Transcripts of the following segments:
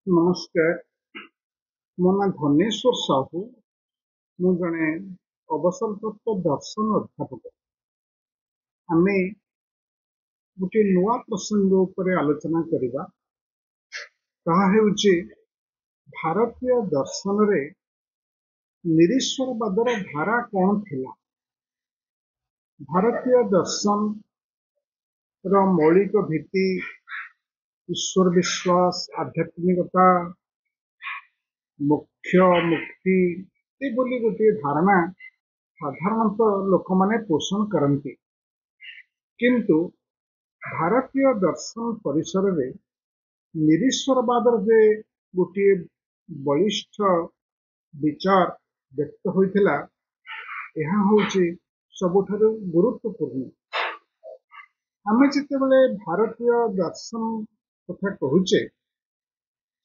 नमस्कार। मो ना धनेश्वर साहू। मु जने अवसरप्राप्त दर्शन अध्यापक। आमे गोटे नुआ प्रसंग उपरे आलोचना करिबा। ताहा हेउची भारतीय दर्शन रे निरीश्वरवादर धारा कौन थिला। भारतीय दर्शन रो मौलिक भित्ति ईश्वर विश्वास, आध्यात्मिकता, मोक्ष मुक्ति ए बोली गोटे धारणा साधारणतः लोक माने पोषण करती। किंतु भारतीय दर्शन परिसर रे निरीश्वरवादर जे गोटे बलिष्ठ विचार व्यक्त होइथिला, यह होची सबुठारु गुरुत्वपूर्ण। आमे जेतेबेले भारतीय दर्शन कथा कहुचे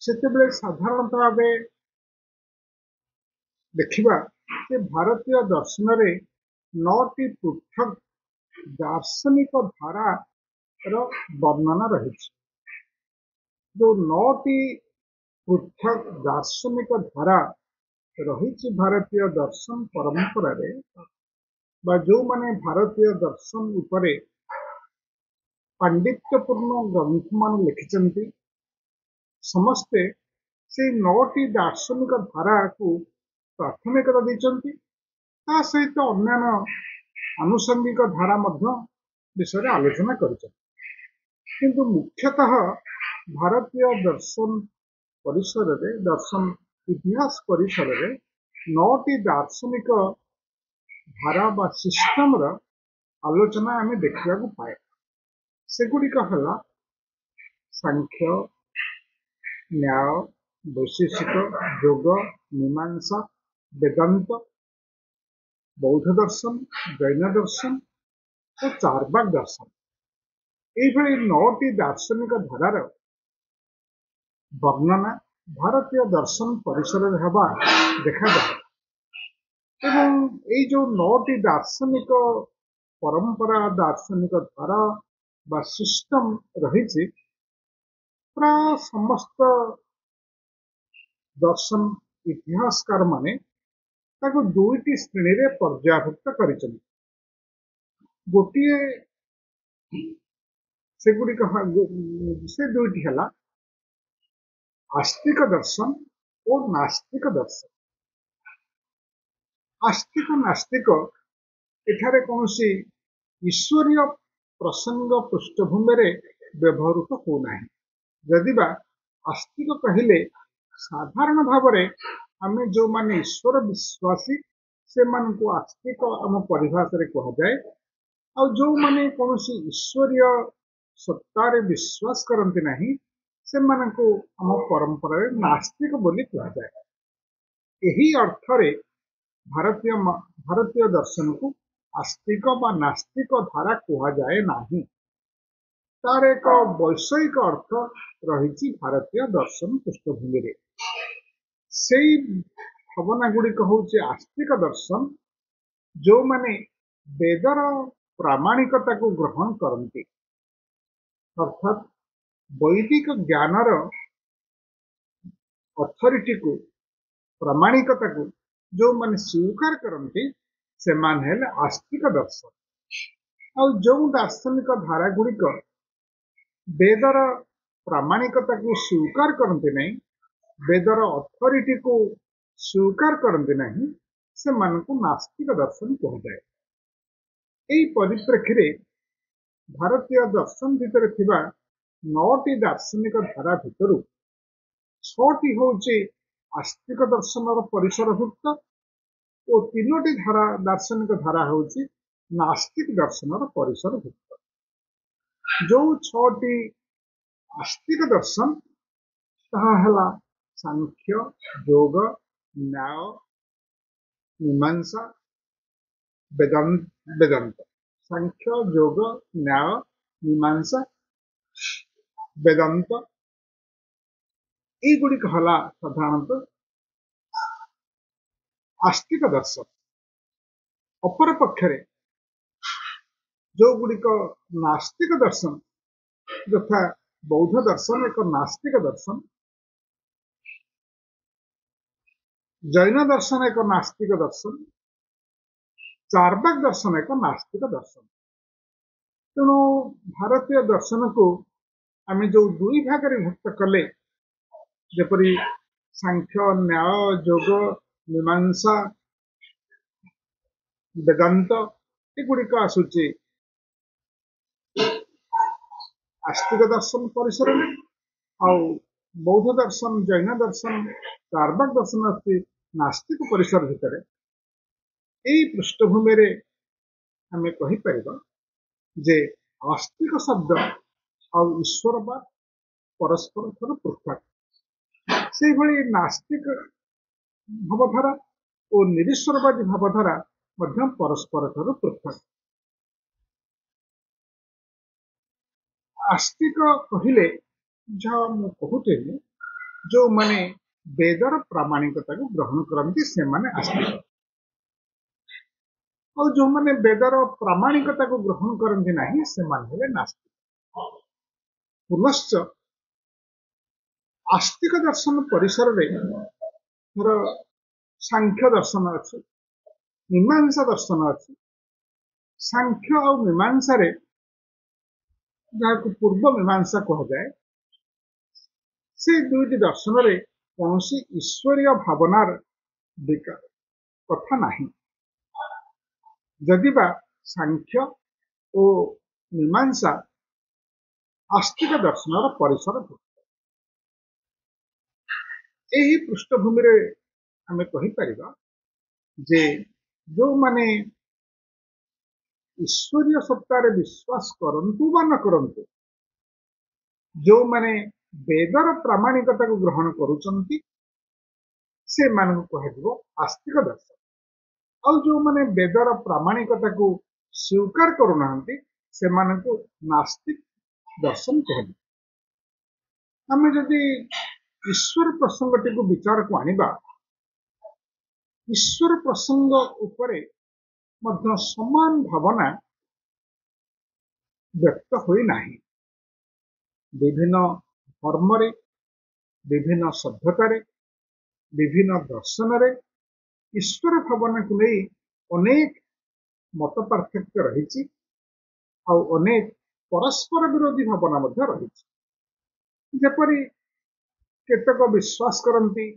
सेतेबेले साधारणतः भावे देखिबा जे भारतीय दर्शन रे 9टी पृथक दार्शनिक धारा रो वर्णना रहिଛି। जो 9टी पृथक दार्शनिक धारा रही भारतीय दर्शन परंपरा रे बा जो माने भारतीय दर्शन उपरे पांडित्यपूर्ण ग्रंथ मान लिखिचंती, समस्ते से 9टी दार्शनिक धारा को प्राथमिकता दैचंती। ता सहित अन्यान्य आनुषंगिक धारा मध्य विषय आलोचना करिचंती। किंतु मुख्यतः भारतीय दर्शन परिसर रे, दर्शन इतिहास परिसर रे 9टी दार्शनिक धारा बा सिस्टम रा आलोचना आमे देखिबा को पाए। सेगुड़िक हला सांख्य, न्याय, वैशेषिक, योग, मीमांसा, वेदांत, बौद्ध दर्शन, जैन दर्शन और चार्वाक दर्शन। एभली 9टी दार्शनिक धारार वर्णना भारतीय दर्शन परिसर रे हवा देखा जाए। एवं ये जो 9टी दार्शनिक परंपरा, दार्शनिक धारा बा सिस्टम रही प्राय समस्त दर्शन इतिहासकार माने ताको दुईटी श्रेणी रे पर्यायभुक्त करिसथि। गोटिए सेगुड़िक से दुईटी हला आस्तिक दर्शन और नास्तिक दर्शन। आस्तिक नास्तिक एठारे कौनसी ईश्वरीय प्रसंग पृष्ठभूमि रे व्यवहृत हो नाही। यदिबा आस्तिक कहिले साधारण भावरे आमे जो माने ईश्वर विश्वासी से मान को आस्तिक आम परिभाषा रे कहा जाए। और जो माने कौनसी ईश्वरीय सत्तारे विश्वास करते नहीं से मान को आम परंपरा रे नास्तिक बोली कहा जाए। यही अर्थ रे भारतीय दर्शन को आस्तिक बा नास्तिक धारा कहा जाए नाही। तार एक वैषयिक अर्थ रही भारतीय दर्शन पृष्ठभूमि रे। सेई भावना गुड़िक हूँ आस्तिक दर्शन, जो माने वेदर प्रामाणिकता को ग्रहण करती, अर्थात वैदिक ज्ञानर अथॉरिटी को, प्रामाणिकता को जो माने स्वीकार करती से मान हेले आस्तिक दर्शन। और जो दार्शनिक धारा गुड़िक वेदर प्रामाणिकता को स्वीकार करते नहीं, वेदर अथॉरिटी को स्वीकार करते नहीं, से मान को नास्तिक दर्शन कहा जाए। यही परिप्रेक्षी रे भारतीय दर्शन भितर थिबा 9टी दार्शनिक धारा भितर 6टी होचे आस्तिक दर्शन परिसरभुक्त और 3टी धारा दार्शनिक धारा होची नास्तिक दर्शन परिसरभुक्त। जो 6टी आस्तिक दर्शन ताहा हला सांख्य, योग, न्याय, मीमांसा, वेदांत। सांख्य, योग, न्याय, मीमांसा, वेदांत एगुड़िक हला साधारणतः आस्तिक दर्शन। अपर पक्षरे जो गुड़िक नास्तिक दर्शन, यथा बौद्ध दर्शन एक नास्तिक दर्शन, जैन दर्शन एक नास्तिक दर्शन, चार्वाक दर्शन एक नास्तिक दर्शन। तेणु भारतीय दर्शन को आम जो दुई भाग में विभक्त कले, जपरी सांख्य, न्याय, योग, मीमांसा, वेदांत एगुड़िक आसूची आस्तिक दर्शन परिसर में, आउ बौद्ध दर्शन, जैन दर्शन, चार्वाक दर्शन आसी नास्तिक परिसर भितर। यही पृष्ठभूमि रे आम कहीपर जे आस्तिक शब्द आउ ईश्वरवाद परस्पर ठार पृथक। से भली नास्तिक भावधारा और निरीश्वरवादी भावधारा मध्य परस्पर ठार पृथक। आस्तिक कहले जहाँ मु कहूली जो माने वेदर प्रामाणिकता को ग्रहण करती से माने आस्तिक, और जो माने वेदर प्रामाणिकता को ग्रहण करती नहीं से माने हेले नास्तिक। पुनश्च आस्तिक दर्शन परिसर रे धर सांख्य दर्शन अच्छी, मीमांसा दर्शन अच्छी। सांख्य और मीमांसा रे जहाँ को पूर्व मीमांसा कह जाए, से दुईटी दर्शन रे कौन ईश्वरीय भावनार कथा नहीं। जदिबा सांख्य और मीमांसा आस्तिक दर्शन परिसर, यही पृष्ठभूमि रे आमे कहीपर जे जो माने ईश्वरीय सत्तार विश्वास करंतु बा न करंतु, जो माने वेदर प्रामाणिकता को ग्रहण करुचंती से मानक कह आस्तिक दर्शन, और जो माने वेदर प्रामाणिकता को स्वीकार करूना से मानक नास्तिक दर्शन कहले। आमे जदि ईश्वर प्रसंगटी को विचार को आनिबा, ईश्वर प्रसंग उपरे मध्य समान भावना व्यक्त होई नाही। विभिन्न धर्म रे, विभिन्न सभ्यता रे, विभिन्न दर्शन रे ईश्वर भावना को नहीं अनेक मत पार्थक्य रही और अनेक परस्पर विरोधी भावना मध्य रही। जेपरी केतक विश्वास करती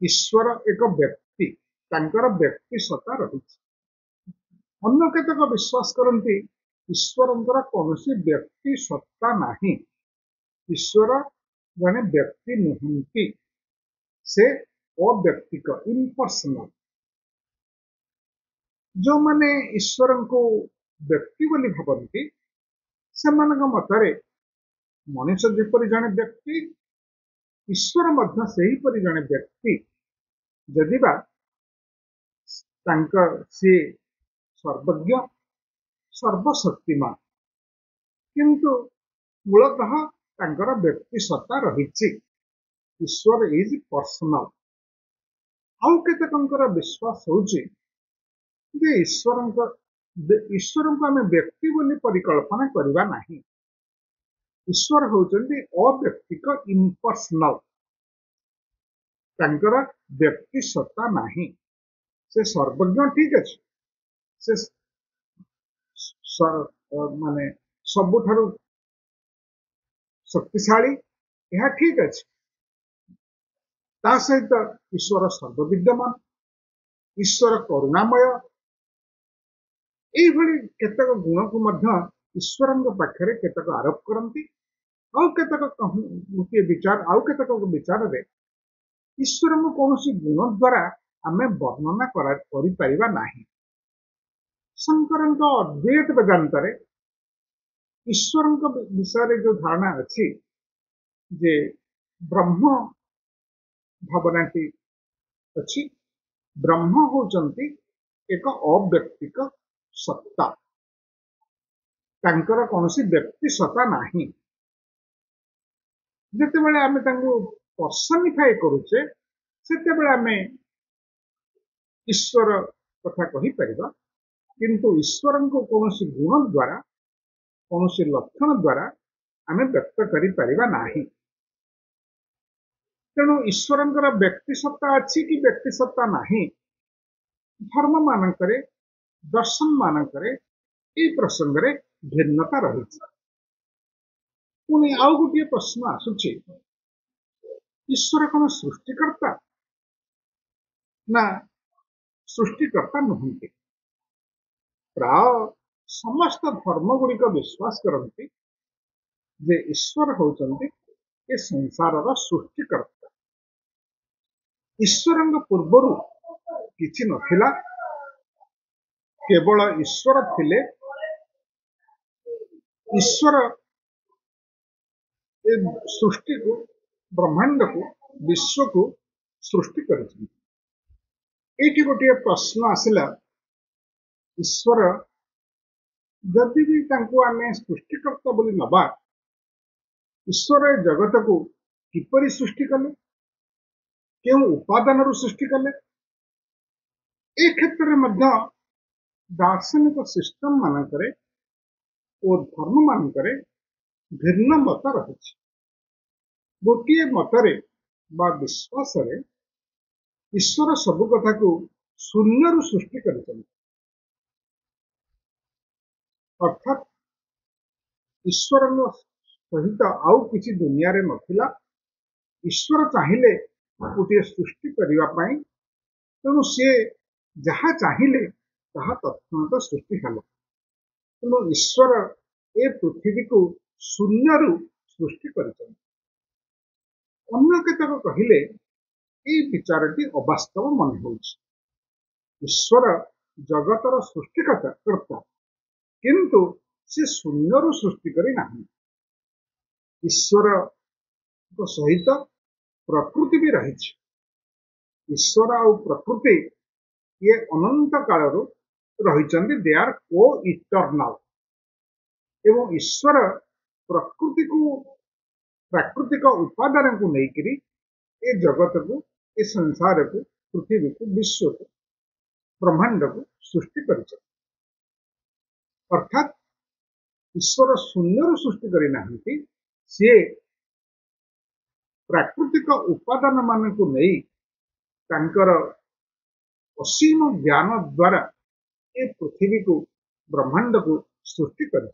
ईश्वर एक व्यक्ति, तांकर व्यक्ति सत्ता रही। अन्य केतक विश्वास करती ईश्वर कौन व्यक्ति सत्ता नहीं, ईश्वर जने व्यक्ति नुहंती, से अव्यक्तिक इम्पर्सनल। जो माने ईश्वर को व्यक्ति बोली भावती से मतरे मनुष्य जेपरी जने व्यक्ति, ईश्वर मध्य सही परी जने व्यक्ति। जदिबा सी सर्वज्ञ सर्वशक्तिमान, किंतु मूलतः तांकर व्यक्ति सत्ता रही। ईश्वर इज पर्सनल। आउ केतकर विश्वास होउची जे ईश्वर को आम व्यक्ति बोली परिकल्पना करवा नहीं। ईश्वर होउचंदी अव्यक्तिक इम्पर्सनल, तांकर व्यक्ति सत्ता नहीं। से सर्वज्ञ ठीक अच्छे, से माने सबुठारु शक्तिशाली, यह ठीक अच्छे। ता सहित ईश्वर सर्वविद्यमान, ईश्वर करुणामय, यही केतक गुण को मध्य ईश्वर पाखरे केतक आरोप करती। आउ केतक विचार आउ केतक विचार रे ईश्वर को कौन गुण द्वारा आमे वर्णना करिपरिबा नाही। शंकरଙ୍କ अद्वैत वेदांत रे ईश्वर विषय जो धारणा अच्छी जे ब्रह्म भावनाटी अच्छी, ब्रह्म होचंती एक अव्यक्तिक सत्ता, तांकर कौनसी व्यक्ति सत्ता नहीं। जिते बड़े आमे तांको पर्सनिफाई करूचे सेते बड़े आमे ईश्वर कथा कही परिबा, किंतु ईश्वर को कौनसी गुण द्वारा कौनसी लक्षण द्वारा आमे व्यक्त करि परिबा नाही। तेणु ईश्वरंकर व्यक्तिसत्ता अच्छी कि व्यक्तिसत्ता नहीं धर्म मानकरे दर्शन मानकरे ए प्रसंग रे भिन्नता रही। पुणी आउ गोटे प्रश्न आसुची ईश्वर कौन सृष्टिकर्ता ना सृष्टिकर्ता नुहंती। प्राय समस्त धर्म गुड़िक विश्वास करती जे ईश्वर होचंती ए संसारर सृष्टिकर्ता। ईश्वर पूर्वर किछि नथिला केवल ईश्वर थिले। ईश्वर ए सृष्टि को ब्रह्मांड को विश्व को सृष्टि करिछि। एठी गोटे प्रश्न आसिला ईश्वर जदि भी तांको आमे सृष्टिकर्ता बोली नबा ईश्वर जगत को किपरि सृष्टि कले केउ उपादान सृष्टि कले ए क्षेत्र में मध्य दार्शनिक सिस्टम मानकरे और धर्म मानकरे भिन्न मत रही। गोटे मतरे बा विश्वास रे ईश्वर सब कथा को शून्य सृष्टि कर अर्थात ईश्वर सहित आउ किसी दुनिया रे नथिला। ईश्वर चाहिए गोटे सृष्टि करने तेणु सी जहाँ चाहिए ताहा तत्क्षणात सृष्टि हल। तेणु ईश्वर ए पृथ्वी को शून्य सृष्टि कर अन्य केतक कहले ये विचारटी अवास्तव मन हो। ईश्वर जगतर सृष्टिकर्ता किंतु से शून्य सृष्टि करी नहीं। ईश्वर सहित प्रकृति भी रही। ईश्वर आ प्रकृति ये अनंत काल रही दे आर को इटर्नाल एवं ईश्वर प्रकृति को प्राकृतिक उपादान को लेकर ए जगत को ए संसार को पृथ्वी को विश्व को ब्रह्मांड को सृष्टि कर अर्थात ईश्वर शून्य सृष्टि करी नहीं सी प्राकृतिक उपादान मान को नहीं तांकर असीम ज्ञान द्वारा ए पृथ्वी को ब्रह्मांड को सृष्टि कर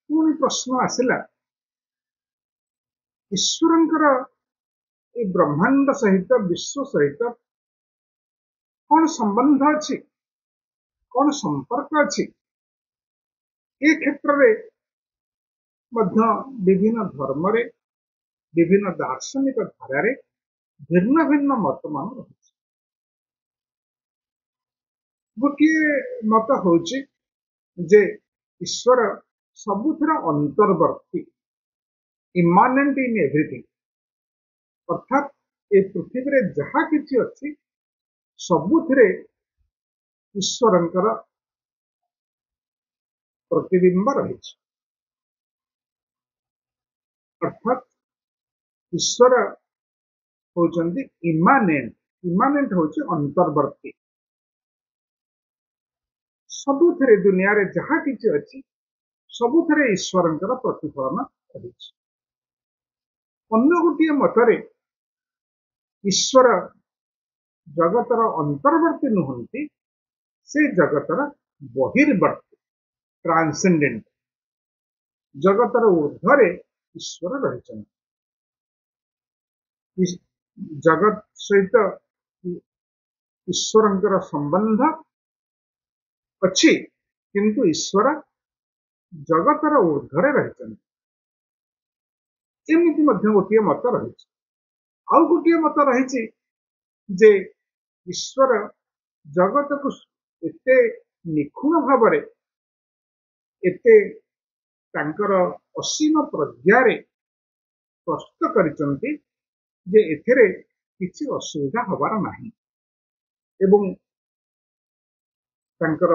पुणी प्रश्न आसला ईश्वरंकर ए ब्रह्मांड सहित विश्व सहित कौन संबंध अच्छी कौन संपर्क अच्छी। ए क्षेत्र में मध्य विभिन्न धर्म रे विभिन्न दार्शनिक धारा रे भिन्न भिन्न मत मान रही। गोटे मत होची जे ईश्वर सबुथर अंतर्वर्ती इमानेंट इन एवरीथिंग अर्थात ए पृथ्वी रे जहाँ किछि अछि सबुथिरे ईश्वरंकर प्रतिबिंब रही। अर्थात ईश्वर होचंदी इमानेंट इमानेंट होची अंतर्वर्ती सबुथिरे दुनिया रे जहाँ किछि अछि सबुथिरे ईश्वरंकर प्रतिफलन रही। अन्य गोटे मतरे ईश्वर जगतर अंतर्वर्ती नुहंती से जगतर बहिर्वर्ती ट्रांसेंडेंट जगतर ऊर्ध्वरे ईश्वर रही। जगत सहित ईश्वरंकर संबंध अच्छी किंतु ईश्वर जगतर ऊर्ध्वरे रही। एमती गोटे मत रही। आउ गोटे मत रही जे ईश्वर जगत को एते निखुण भाव एते तांकर असीम प्रज्ञारे प्रस्तुत करिसंती जे एथिरे किछि असुविधा हबार नाही एवं तांकर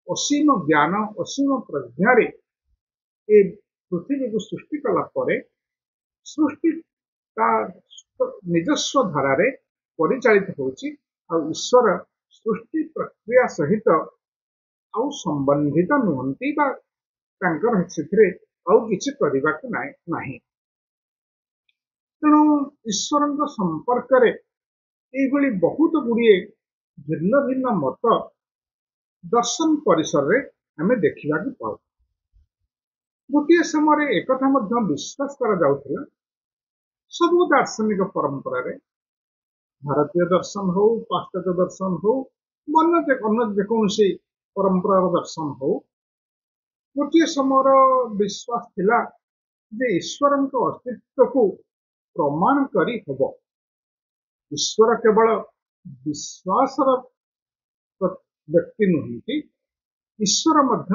असीम ज्ञान असीम प्रज्ञारे ए पृथ्वी को सृष्टि कला परे सृष्टि ता निजस्व धारा रे परिचालित होची आ ईश्वर सृष्टि प्रक्रिया सहित आउ संबंधित नुहंती बा तांकर सेथिरे आउ किछि करिबाक नाही। ତେଣୁ ଈଶ୍ୱରଙ୍କ ସମ୍ପର୍କରେ ଏଇଭଳି ବହୁତ ଗୁଡ଼ିଏ ଭିନ୍ନ ଭିନ୍ନ ମତ ଦର୍ଶନ ପରିସରରେ ଆମେ ଦେଖିବାକୁ ପାଉ। ଗୋଟିଏ ସମୟରେ ଏକଥା ମଧ୍ୟ ବିଶ୍ୱାସ କରାଯାଉଥିଲା, ସବୁ ଦାର୍ଶନିକ ପରମ୍ପରାରେ, ଭାରତୀୟ ଦର୍ଶନ ହଉ, ପାଶ୍ଚାତ୍ୟ ଦର୍ଶନ ହଉ, ଅନ୍ୟ ଯେକୌଣସି ପରମ୍ପରାର ଦର୍ଶନ ହଉ, ଗୋଟିଏ ସମୟର ବିଶ୍ୱାସ ଥିଲା ଯେ ଈଶ୍ୱରଙ୍କ ଅସ୍ତିତ୍ୱକୁ ପ୍ରମାଣ କରି ହେବ। ଈଶ୍ୱର କେବଳ ବିଶ୍ୱାସର ବ୍ୟକ୍ତି ନୁହନ୍ତି, ଈଶ୍ୱର ମଧ୍ୟ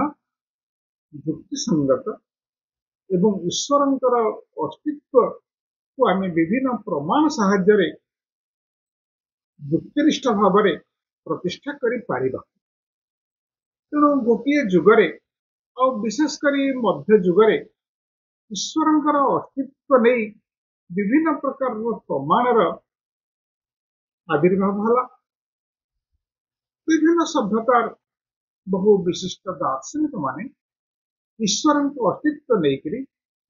ଯୁକ୍ତିସଙ୍ଗତ ଏବଂ ଈଶ୍ୱରଙ୍କର ଅସ୍ତିତ୍ୱକୁ ଆମେ ବିଭିନ୍ନ ପ୍ରମାଣ ସାହାଯ୍ୟରେ ଯୁକ୍ତିନିଷ୍ଠ ଭାବରେ ପ୍ରତିଷ୍ଠା କରିପାରିବା। ତେଣୁ ଗୋଟିଏ ଯୁଗରେ ଆଉ ବିଶେଷ କରି ମଧ୍ୟ ଯୁଗରେ ଈଶ୍ୱରଙ୍କର ଅସ୍ତିତ୍ୱ ନେଇ ବିଭିନ୍ନ ପ୍ରକାରର ପ୍ରମାଣର ଆବିର୍ଭାବ ହେଲା। ବିଭିନ୍ନ ସଭ୍ୟତାର ବହୁ ବିଶିଷ୍ଟ ଦାର୍ଶନିକ ମାନେ ଈଶ୍ୱରଙ୍କ ଅସ୍ତିତ୍ୱ ନେଇକରି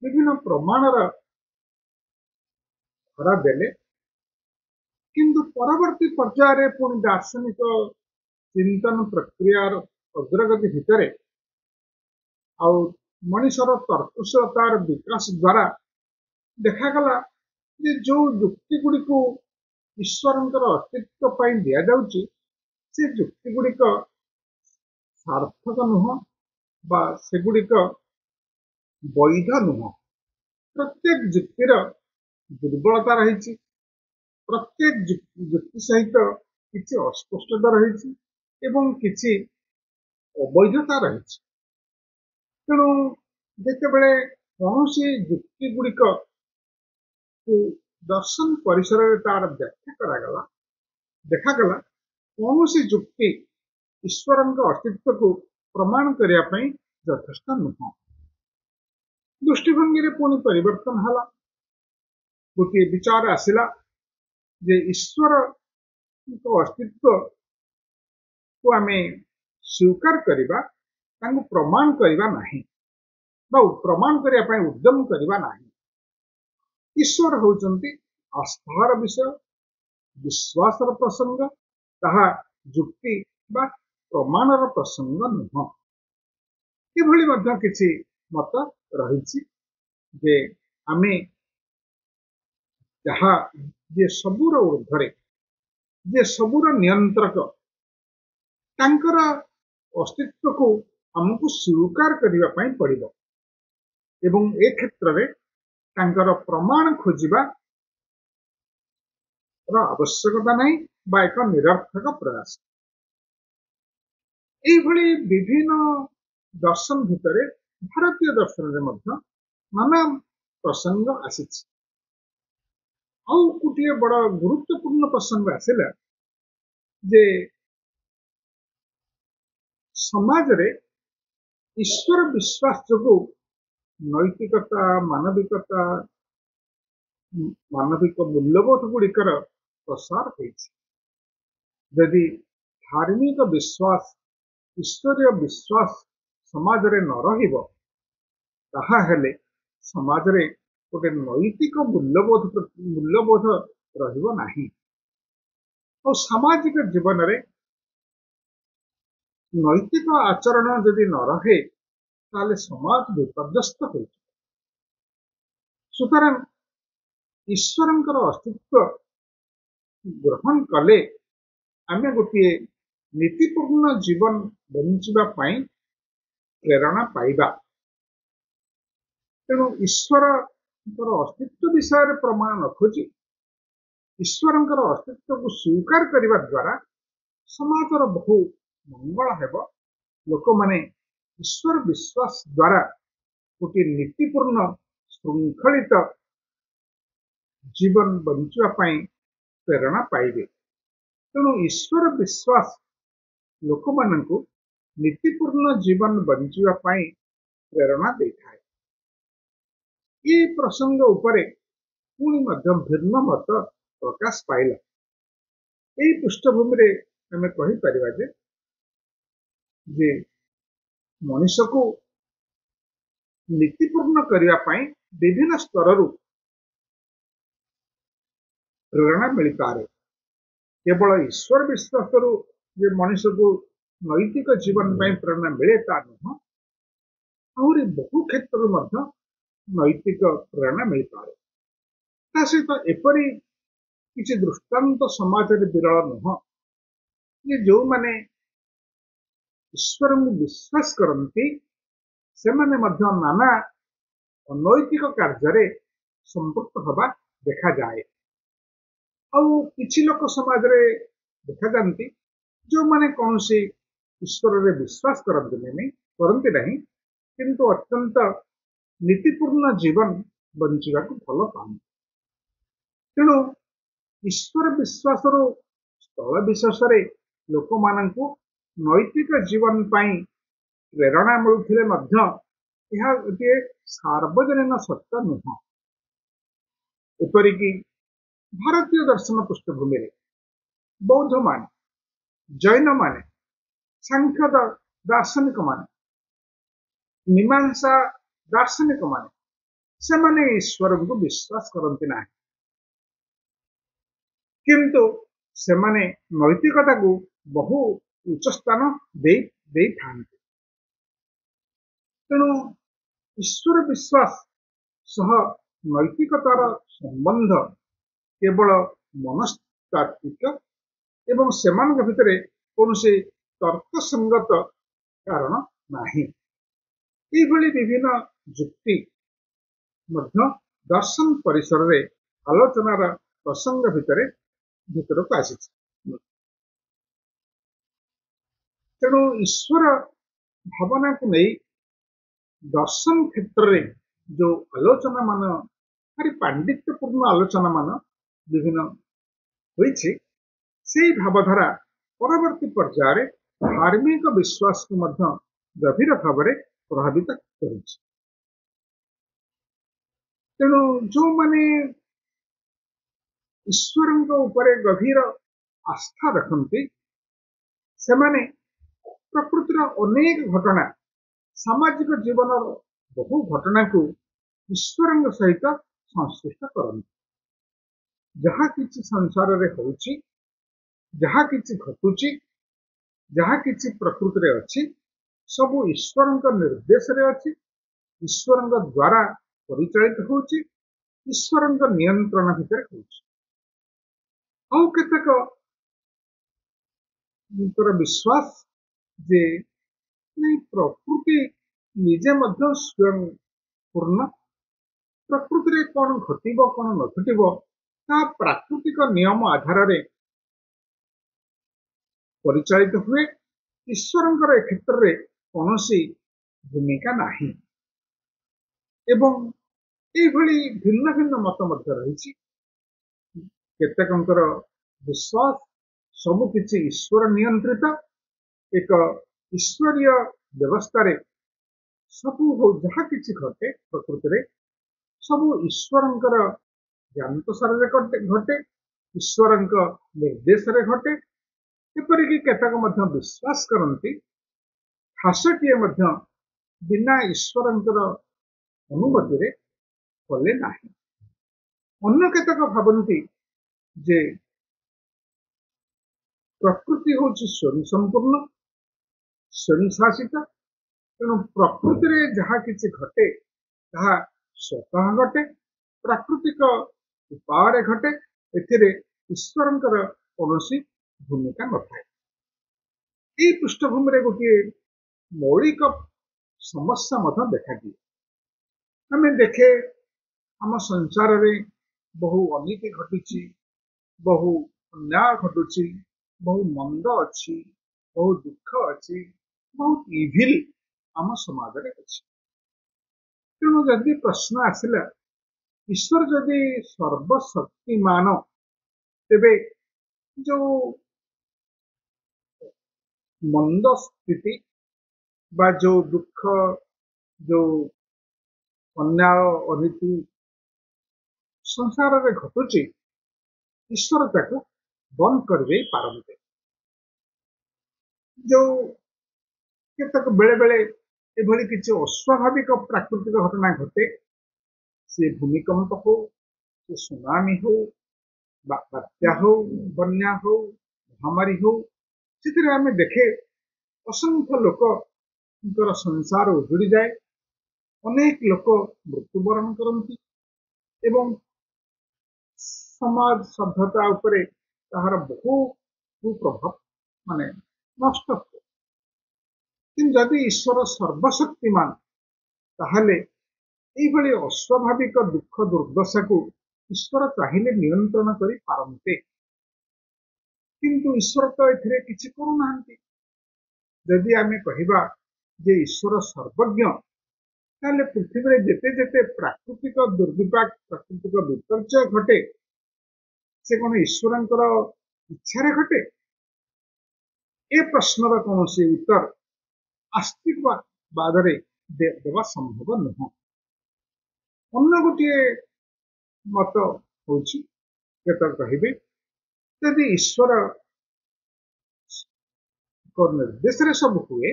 ବିଭିନ୍ନ ପ୍ରମାଣର ଧରା ଦେଲେ, କିନ୍ତୁ ପରବର୍ତ୍ତୀ ପର୍ଯ୍ୟାୟରେ ପୁଣି ଦାର୍ଶନିକ ଚିନ୍ତନ ପ୍ରକ୍ରିୟାର ଅଗ୍ରଗତି ଭିତରେ ଆଉ ମଣିଷର ତର୍କଶୀଳତାର ବିକାଶ ଦ୍ୱାରା ଦେଖାଗଲା ଯେ ଯୋଉ ଯୁକ୍ତି ଗୁଡ଼ିକୁ ଈଶ୍ୱରଙ୍କର ଅସ୍ତିତ୍ୱ ପାଇଁ ଦିଆଯାଉଛି, ସେ ଯୁକ୍ତି ଗୁଡ଼ିକ ସାର୍ଥକ ନୁହଁ ବା ସେଗୁଡ଼ିକ ବୈଧ ନୁହଁ। ପ୍ରତ୍ୟେକ ଯୁକ୍ତିର ଦୁର୍ବଳତା ରହିଛି, ପ୍ରତ୍ୟେକ ଯୁକ୍ତି ସହିତ କିଛି ଅସ୍ପଷ୍ଟତା ରହିଛି ଏବଂ କିଛି ଅବୈଧତା ରହିଛି। ତେଣୁ ଯେତେବେଳେ କୌଣସି ଯୁକ୍ତି ଗୁଡ଼ିକ ଦର୍ଶନ ପରିସରରେ ତାର ବ୍ୟାଖ୍ୟା କରାଗଲା, ଦେଖାଗଲା କୌଣସି ଯୁକ୍ତି ଈଶ୍ୱରଙ୍କ ଅସ୍ତିତ୍ୱକୁ ପ୍ରମାଣ କରିବା ପାଇଁ ଯଥେଷ୍ଟ ନୁହଁ। ଦୃଷ୍ଟିଭଙ୍ଗୀରେ ପୁଣି ପରିବର୍ତ୍ତନ ହେଲା। ଗୋଟିଏ ବିଚାର ଆସିଲା ଯେ ଈଶ୍ୱରଙ୍କ ଅସ୍ତିତ୍ୱକୁ ଆମେ ସ୍ୱୀକାର କରିବା, ତାଙ୍କୁ ପ୍ରମାଣ କରିବା ନାହିଁ ବା ପ୍ରମାଣ କରିବା ପାଇଁ ଉଦ୍ୟମ କରିବା ନାହିଁ। ଈଶ୍ୱର ହେଉଛନ୍ତି ଆସ୍ଥାର ବିଷୟ, ବିଶ୍ୱାସର ପ୍ରସଙ୍ଗ, ତାହା ଯୁକ୍ତି ବା ପ୍ରମାଣର ପ୍ରସଙ୍ଗ ନୁହଁ। ଏଭଳି ମଧ୍ୟ କିଛି ମତ ରହିଛି ଯେ ଆମେ ଯାହା ଯେ ସବୁର ଊର୍ଦ୍ଧ୍ୱରେ, ଯେ ସବୁର ନିୟନ୍ତ୍ରକ, ତାଙ୍କର ଅସ୍ତିତ୍ୱକୁ ଆମକୁ ସ୍ୱୀକାର କରିବା ପାଇଁ ପଡ଼ିବ ଏବଂ ଏ କ୍ଷେତ୍ରରେ ତାଙ୍କର ପ୍ରମାଣ ଖୋଜିବା ଆବଶ୍ୟକତା ନାହିଁ ବା ଏକ ନିରର୍ଥକ ପ୍ରୟାସ। ଏଇଭଳି ବିଭିନ୍ନ ଦର୍ଶନ ଭିତରେ ଭାରତୀୟ ଦର୍ଶନରେ ମଧ୍ୟ ନାନା ପ୍ରସଙ୍ଗ ଆସିଛି। ଆଉ ଗୋଟିଏ ବଡ଼ ଗୁରୁତ୍ୱପୂର୍ଣ୍ଣ ପ୍ରସଙ୍ଗ ଆସିଲା ଯେ ସମାଜରେ ଈଶ୍ୱର ବିଶ୍ୱାସ ଯୋଗୁଁ ନୈତିକତା, ମାନବିକ ମୂଲ୍ୟବୋଧ ଗୁଡ଼ିକର ପ୍ରସାର ହୋଇଛି। ଯଦି ଧାର୍ମିକ ବିଶ୍ୱାସ, ଈଶ୍ୱରୀୟ ବିଶ୍ୱାସ ସମାଜରେ ନ ରହିବ, ତାହାହେଲେ ସମାଜରେ ଗୋଟେ ନୈତିକ ମୂଲ୍ୟବୋଧ ରହିବ ନାହିଁ। ଆଉ ସାମାଜିକ ଜୀବନରେ ନୈତିକ ଆଚରଣ ଯଦି ନ ରହେ, ତାହେଲେ ସମାଜ ବିପର୍ଯ୍ୟସ୍ତ ହୋଇଯିବ। ସୁତରାଂ ଈଶ୍ୱରଙ୍କର ଅସ୍ତିତ୍ୱ ଗ୍ରହଣ କଲେ ଆମେ ଗୋଟିଏ ନୀତିପୂର୍ଣ୍ଣ ଜୀବନ ବଞ୍ଚିବା ପାଇଁ ପ୍ରେରଣା ପାଇବା। ତେଣୁ ଈଶ୍ୱରଙ୍କର ଅସ୍ତିତ୍ୱ ବିଷୟରେ ପ୍ରମାଣ ନ ଖୋଜି ଈଶ୍ୱରଙ୍କର ଅସ୍ତିତ୍ୱକୁ ସ୍ୱୀକାର କରିବା ଦ୍ୱାରା ସମାଜର ବହୁ ମଙ୍ଗଳ ହେବ। ଲୋକମାନେ ଈଶ୍ୱର ବିଶ୍ୱାସ ଦ୍ୱାରା ଗୋଟିଏ ନୀତିପୂର୍ଣ୍ଣ ଶୃଙ୍ଖଳିତ ଜୀବନ ବଞ୍ଚିବା ପାଇଁ ପ୍ରେରଣା ପାଇବେ। ତେଣୁ ଈଶ୍ୱର ବିଶ୍ୱାସ ଲୋକମାନଙ୍କୁ ନୀତିପୂର୍ଣ୍ଣ ଜୀବନ ବଞ୍ଚିବା ପାଇଁ ପ୍ରେରଣା ଦେଇଥାଏ। ଏ ପ୍ରସଙ୍ଗ ଉପରେ ପୁଣି ମଧ୍ୟ ଭିନ୍ନ ମତ ପ୍ରକାଶ ପାଇଲା। ଏହି ପୃଷ୍ଠଭୂମିରେ ଆମେ କହିପାରିବା ଯେ ମଣିଷକୁ ନୀତିପୂର୍ଣ୍ଣ କରିବା ପାଇଁ ବିଭିନ୍ନ ସ୍ତରରୁ प्रेरणा मिल पारे। केवल ईश्वर विश्वास मनुष्य को नैतिक जीवन में प्रेरणा मिले ता नुह, आहरी बहु क्षेत्र में नैतिक प्रेरणा मिल पारे। ता सहित एपरी किसी दृष्टांत समाज में विरल नुह कि जो माने ईश्वर को विश्वास करती से माने मध्य नाना अनैतिक कार्य संपृक्त हवा देखा जाए। आउ किछि लोक समाज रे देखा जाती जो माने कौन सी ईश्वर रे विश्वास करती नहीं किंतु अत्यंत नीतिपूर्ण जीवन बंचिबा को भल पाती। तेणु ईश्वर विश्वास स्थल विशेष लोक मानू नैतिक जीवन प्रेरणा मिलुथिले मध्य यह गोटे सार्वजनीन सत्य नुह। एपरिकी भारतीय दर्शन पृष्ठभूमि बौद्ध मान, जैन मान, सांख्य दार्शनिक मान, मीमांसा दार्शनिक मान से माने ईश्वर को विश्वास करते ना, किंतु से माने नैतिकता को बहु उच्च स्थान दे थांते। तेणु ईश्वर विश्वास सह नैतिकतार संबंध केवल मनस्तात्विक एवं सेमानक भितरे कौनसी तर्कसंगत कारण नाही। एभली विभिन्न जुक्ति मध्य दर्शन परिसर रे आलोचनार प्रसंग भितरक आसी। तेणु ईश्वर भावना को नहीं दर्शन क्षेत्र में जो आलोचना मान भारी पांडित्यपूर्ण आलोचना मान विभिन्न होइछि, से भावधारा परवर्ती पर्यायर धार्मिक विश्वास को मध्य गभीर भाव में प्रभावित करिछि। तेणु जो माने ईश्वर उपरे गभीर आस्था रखती से माने प्रकृतिर अनेक घटना सामाजिक जीवन बहु घटना को ईश्वर सहित संश्लिष्ट करती। जहाँ किछि संसार रे होउछि, जहाँ किछि घटुछि, जहाँ किछि प्रकृति रे अछि, सबु ईश्वर निर्देश रे अछि, ईश्वर द्वारा परिचालित होउछि, ईश्वर नियंत्रण भितर होउछि। आउ केतक विश्वास जे नहीं प्रकृति निजे मध्य स्वयं पूर्ण, प्रकृति रे कौन घटिबो कौन न घटिबो ता प्राकृतिक नियम आधार रे परिचालित हुए। ईश्वर ए क्षेत्र रे कौनसी भूमिका नाही एवं एभली भिन्न भिन्न मत मध्य रही। केतेकंकर विश्वास सबुकिछि ईश्वर नियंत्रित एक ईश्वरीय व्यवस्था रे सबु हो जहाँ किछि घटे प्रकृति रे सबु ईश्वरंकर ज्ञानप्रसार रे घटे, ईश्वरंक निर्देश रे घटे। एपरिकी केतक मध्य विश्वास करती खासटीए मध्य बिना ईश्वरंकर अनुमति रे कले नाही। अन्य केतक भावती जे प्रकृति होछि स्वयं संपूर्ण, स्वयं शासित। तेणु प्रकृति रे जहाँ किछि घटे ताहा स्वतः घटे, प्राकृतिक उपाय घटे, एथिरे ईश्वरंकर कौनसी भूमिका न थाए। एई पृष्ठभूमि रे गोटे मौलिक समस्या मध्य देखा दिए। आमे देखे आम संसार रे बहु अनीति घटुछि, बहु अन्याय घटुछि, बहु मंद अच्छी, बहु दुख अच्छी, बहुत इविल आम समाज रे अछि। तेणु जदि प्रश्न आसिला ईश्वर जदि सर्वशक्तिमान तेबे जो मंद स्थिति बा जो दुख, जो अन्याय अनीति संसार रे घटुछि ईश्वर ताको बंद करदे पारंते। जो केतक बेले बेले एभली किछि अस्वाभाविक प्राकृतिक घटना घटे, से भूमिकंप हो, से सुनामी हो, ବାତ୍ୟା ହଉ, ବନ୍ୟା ହଉ, ମହାମାରୀ ହଉ, ସେଥିରେ ଆମେ ଦେଖେ ଅସଂଖ୍ୟ ଲୋକଙ୍କର ସଂସାର ଉଜୁଡ଼ି ଯାଏ, ଅନେକ ଲୋକ ମୃତ୍ୟୁବରଣ କରନ୍ତି ଏବଂ ସମାଜ ସଭ୍ୟତା ଉପରେ ତାହାର ବହୁ କୁପ୍ରଭାବ ମାନେ ନଷ୍ଟ ହୁଏ। କିନ୍ତୁ ଯଦି ଈଶ୍ୱର ସର୍ବଶକ୍ତିମାନ, ତାହେଲେ ଏଇଭଳି ଅସ୍ୱାଭାବିକ ଦୁଃଖ ଦୁର୍ଦ୍ଦଶାକୁ ଈଶ୍ୱର ଚାହିଁଲେ ନିୟନ୍ତ୍ରଣ କରିପାରନ୍ତେ। କିନ୍ତୁ ଈଶ୍ୱର ତ ଏଥିରେ କିଛି କରୁନାହାନ୍ତି। ଯଦି ଆମେ କହିବା ଯେ ଈଶ୍ୱର ସର୍ବଜ୍ଞ, ତାହେଲେ ପୃଥିବୀରେ ଯେତେ ଯେତେ ପ୍ରାକୃତିକ ଦୁର୍ବିପାକ, ପ୍ରାକୃତିକ ବିପର୍ଯ୍ୟୟ ଘଟେ, ସେ କଣ ଈଶ୍ୱରଙ୍କର ଇଚ୍ଛାରେ ଘଟେ? ଏ ପ୍ରଶ୍ନର କୌଣସି ଉତ୍ତର ଆସ୍ତିକବାଦରେ ଦେବା ସମ୍ଭବ ନୁହଁ। ଅନ୍ୟ ଗୋଟିଏ ମତ ହଉଛି, କେତେକ କହିବେ ଯଦି ଈଶ୍ୱରଙ୍କ ନିର୍ଦ୍ଦେଶରେ ସବୁ ହୁଏ,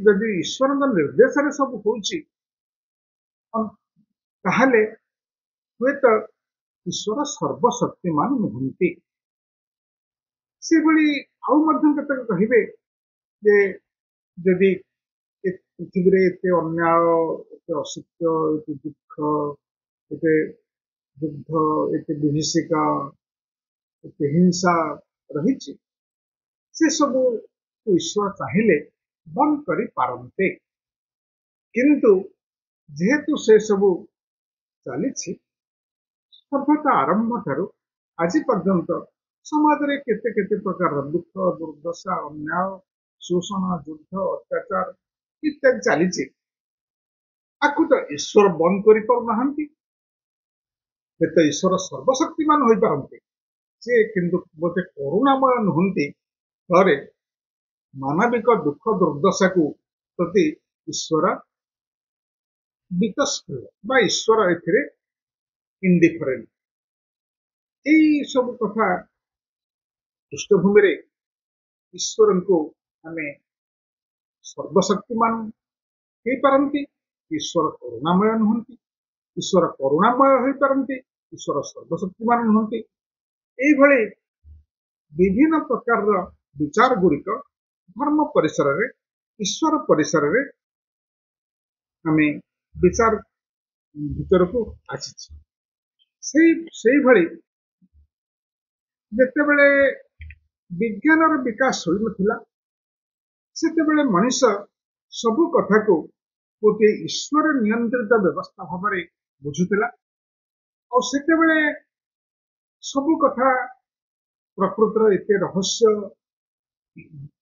ଯଦି ଈଶ୍ୱରଙ୍କ ନିର୍ଦ୍ଦେଶରେ ସବୁ ହଉଛି, ତାହେଲେ ହୁଏତ ଈଶ୍ୱର ସର୍ବଶକ୍ତିମାନ ନୁହନ୍ତି। ସେଭଳି ଆଉ ମଧ୍ୟ କେତେକ କହିବେ ଯେ ଯଦି ପୃଥିବୀରେ ଏତେ ଅନ୍ୟାୟ, ଏତେ ଅସତ୍ୟ, ଏତେ ଦୁଃଖ, ଏତେ ଯୁଦ୍ଧ, ଏତେ ବିଭୀଷିକା, ଏତେ ହିଂସା ରହିଛି, ସେ ସବୁ ଈଶ୍ୱର ଚାହିଁଲେ ବନ୍ଦ କରିପାରନ୍ତେ। କିନ୍ତୁ ଯେହେତୁ ସେ ସବୁ ଚାଲିଛି, ସଭ୍ୟତା ଆରମ୍ଭ ଠାରୁ ଆଜି ପର୍ଯ୍ୟନ୍ତ ସମାଜରେ କେତେ କେତେ ପ୍ରକାରର ଦୁଃଖ, ଦୁର୍ଦ୍ଦଶା, ଅନ୍ୟାୟ, ଶୋଷଣ, ଯୁଦ୍ଧ, ଅତ୍ୟାଚାର ଇତ୍ୟାଦି ଚାଲିଛି। ଆକୁ ତ ଈଶ୍ୱର ବନ୍ଦ କରିପାରୁନାହାନ୍ତି। ହୁଏତ ଈଶ୍ୱର ସର୍ବଶକ୍ତିମାନ ହୋଇପାରନ୍ତି, ସେ କିନ୍ତୁ ଗୋଟେ କରୁଣାମୟ ନୁହନ୍ତି। ଫଳରେ ମାନବିକ ଦୁଃଖ ଦୁର୍ଦ୍ଦଶାକୁ ପ୍ରତି ଈଶ୍ୱର ବିତସ୍ପୃହ ବା ଈଶ୍ୱର ଏଥିରେ ଇଣ୍ଡିଫରେଣ୍ଟ। ଏଇ ସବୁ କଥା ପୃଷ୍ଠଭୂମିରେ ଈଶ୍ୱରଙ୍କୁ ଆମେ ସର୍ବଶକ୍ତିମାନ ହେଇପାରନ୍ତି, ଈଶ୍ୱର କରୁଣାମୟ ନୁହନ୍ତି। ଈଶ୍ୱର କରୁଣାମୟ ହୋଇପାରନ୍ତି, ଈଶ୍ୱର ସର୍ବଶକ୍ତିମାନ ନୁହନ୍ତି। ଏଇଭଳି ବିଭିନ୍ନ ପ୍ରକାରର ବିଚାର ଗୁଡ଼ିକ ଧର୍ମ ପରିସରରେ, ଈଶ୍ୱର ପରିସରରେ ଆମେ ବିଚାର ଭିତରକୁ ଆସିଛି। ସେଇଭଳି ଯେତେବେଳେ ବିଜ୍ଞାନର ବିକାଶ ହୋଇନଥିଲା, ସେତେବେଳେ ମଣିଷ ସବୁ କଥାକୁ ଗୋଟିଏ ଈଶ୍ୱର ନିୟନ୍ତ୍ରିତ ବ୍ୟବସ୍ଥା ଭାବରେ ବୁଝୁଥିଲା। ଆଉ ସେତେବେଳେ ସବୁ କଥା ପ୍ରକୃତିର ଏତେ ରହସ୍ୟ,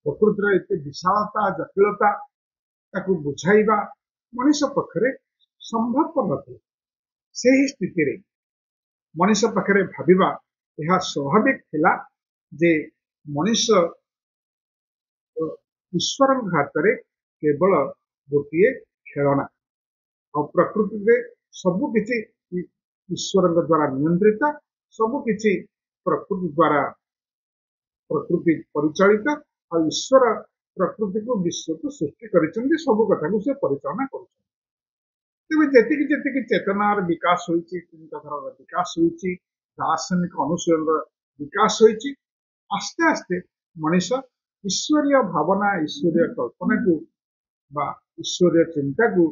ପ୍ରକୃତିର ଏତେ ବିଶାଳତା, ଜଟିଳତା, ତାକୁ ବୁଝାଇବା ମଣିଷ ପକ୍ଷରେ ସମ୍ଭବପର ନଥିଲା। ସେହି ସ୍ଥିତିରେ ମଣିଷ ପାଖରେ ଭାବିବା ଏହା ସ୍ୱାଭାବିକ ଥିଲା ଯେ ମଣିଷ ଈଶ୍ୱରଙ୍କ ହାତରେ କେବଳ ଗୋଟିଏ ଖେଳନା, ଆଉ ପ୍ରକୃତିରେ ସବୁ କିଛି ଈଶ୍ୱରଙ୍କ ଦ୍ୱାରା ନିୟନ୍ତ୍ରିତ, ସବୁ କିଛି ପ୍ରକୃତି ଦ୍ୱାରା ପ୍ରକୃତି ପରିଚାଳିତ, ଆଉ ଈଶ୍ୱର ପ୍ରକୃତିକୁ ବିଶ୍ୱକୁ ସୃଷ୍ଟି କରିଛନ୍ତି, ସବୁ କଥାକୁ ସେ ପରିଚାଳନା କରୁଛନ୍ତି। ତେବେ ଯେତିକି ଯେତିକି ଚେତନାର ବିକାଶ ହୋଇଛି, ଚିନ୍ତାଧାରାର ବିକାଶ ହୋଇଛି, ଦାର୍ଶନିକ ଅନୁଶୀଳନର ବିକାଶ ହୋଇଛି, ଆସ୍ତେ ଆସ୍ତେ ମଣିଷ ଈଶ୍ୱରୀୟ ଭାବନା, ଈଶ୍ୱରୀୟ କଳ୍ପନାକୁ ବା ଈଶ୍ୱରୀୟ ଚିନ୍ତାକୁ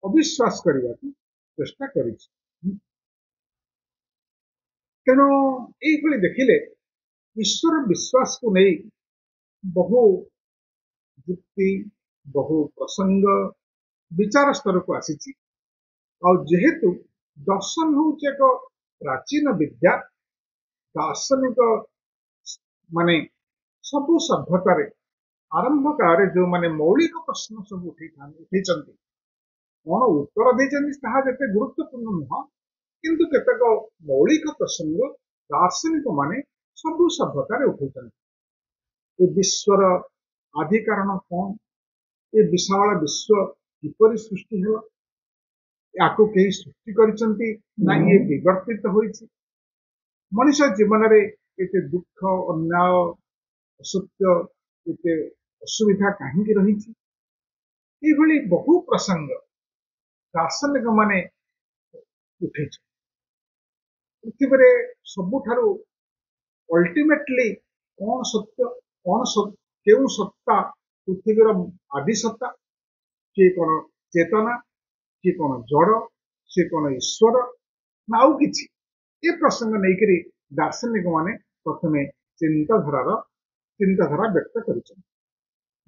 ଅବିଶ୍ୱାସ କରିବାକୁ ଚେଷ୍ଟା କରିଛି। ତେଣୁ ଏଇଭଳି ଦେଖିଲେ ଈଶ୍ୱର ବିଶ୍ୱାସକୁ ନେଇ ବହୁ ଯୁକ୍ତି, ବହୁ ପ୍ରସଙ୍ଗ ବିଚାର ସ୍ତରକୁ ଆସିଛି। ଆଉ ଯେହେତୁ ଦର୍ଶନ ହେଉଛି ଏକ ପ୍ରାଚୀନ ବିଦ୍ୟା, ଦାର୍ଶନିକ ମାନେ ସବୁ ସଭ୍ୟତାରେ ଆରମ୍ଭ କାଳରେ ଯୋଉମାନେ ମୌଳିକ ପ୍ରଶ୍ନ ସବୁ ଉଠେଇଛନ୍ତି, କଣ ଉତ୍ତର ଦେଇଛନ୍ତି ତାହା ଯେତେ ଗୁରୁତ୍ୱପୂର୍ଣ୍ଣ ନୁହଁ, କିନ୍ତୁ କେତେକ ମୌଳିକ ପ୍ରସଙ୍ଗ ଦାର୍ଶନିକ ମାନେ ସବୁ ସଭ୍ୟତାରେ ଉଠେଇଛନ୍ତି। ଏ ବିଶ୍ୱର ଆଦି କାରଣ କଣ? ଏ ବିଶାଳ ବିଶ୍ୱ କିପରି ସୃଷ୍ଟି ହେଲା? ୟାକୁ କେହି ସୃଷ୍ଟି କରିଛନ୍ତି ନା ଇଏ ବିବର୍ତ୍ତିତ ହୋଇଛି? ମଣିଷ ଜୀବନରେ ଏତେ ଦୁଃଖ, ଅନ୍ୟାୟ, ଅସତ୍ୟ, ଏତେ ଅସୁବିଧା କାହିଁକି ରହିଛି? ଏଇଭଳି ବହୁ ପ୍ରସଙ୍ଗ ଦାର୍ଶନିକ ମାନେ ଉଠେଇଛନ୍ତି। पृथ्वी सबुठारु अल्टीमेटली कौन सत्य कौन केउ सत्ता पृथ्वीर आदि सत्ता किए कौन चेतना किए कौन जड़ सी कौन ईश्वर ना आउ किछि ए प्रसंग नहीं दार्शनिक माने प्रथमे चिंताधारा व्यक्त कर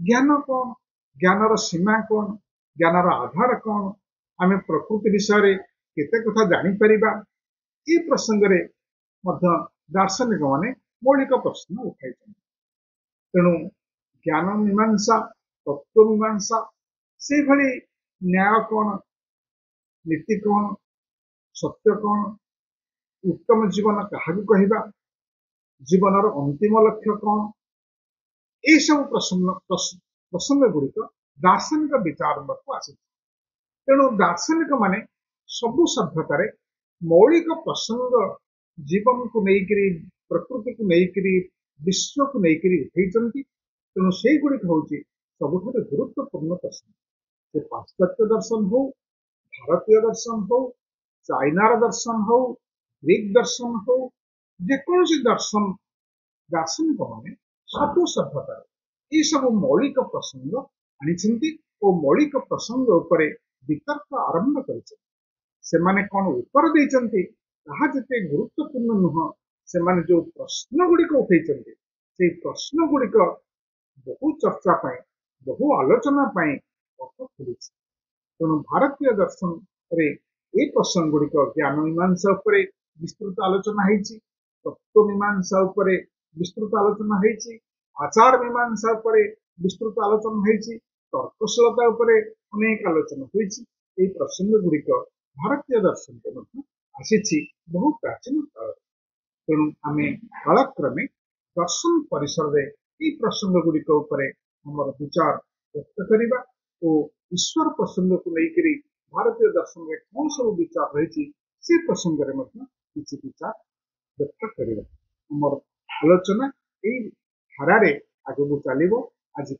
ज्ञान कौन ज्ञानर सीमा कौन ज्ञानर आधार कौन आम प्रकृति विषय केते कथा जानी परिबा ए प्रसंग रे मध्य दार्शनिक माने मौलिक प्रश्न उठाई तेणु ज्ञान मीमांसा तत्व मीमांसा से भली न्याय कौन नीति कौन सत्य कौन उत्तम जीवन क्या कहवा जीवनर अंतिम लक्ष्य कौन ये सब प्रसंग गुड़िक दार्शनिक विचार आस तेणु दार्शनिक माने सबु सभ्यतार मौलिक प्रसंग जीवन को लेकर प्रकृति को लेकर विश्व को लेकर उठे तेणु से गुड़िक हूँ सबुठ गुरुत्वपूर्ण प्रश्न से पाश्चात्य दर्शन हो भारतीय दर्शन हो चाइनार दर्शन हो ग्रीक दर्शन हो जेकोसी दर्शन दार्शनिक माने सबु सभ्यतार ये सब मौलिक प्रसंग आनी मौलिक प्रसंग उपर वितर्क आरंभ कर कौन उत्तर देते जिते गुरुत्वपूर्ण नुह से जो प्रश्न गुड़िक उठे से प्रश्न गुड़िक बहु चर्चा बहु आलोचना पथ खोली तेणु भारतीय दर्शन रे ये प्रसंग गुड़िक ज्ञान मीमांसा विस्तृत आलोचना होती तत्व मीमांसा विस्तृत आलोचना होती आचार मीमांसा विस्तृत आलोचना होती तर्कशीलता अनेक आलोचना होती प्रसंग गुड़िक भारतीय दर्शन के आसी बहु प्राचीन काल तेणु आम कालक्रमे दर्शन परिसर में ये प्रसंग गुड़िक आमर विचार व्यक्त करवा और ईश्वर प्रसंग को लेकर भारतीय दर्शन में कौन सब विचार रही से प्रसंग में किसी विचार व्यक्त करवा आमर आलोचना यही धारे आगू चलो आज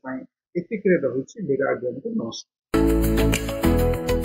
एतिक रही विदाय दियंतु नमस्कार।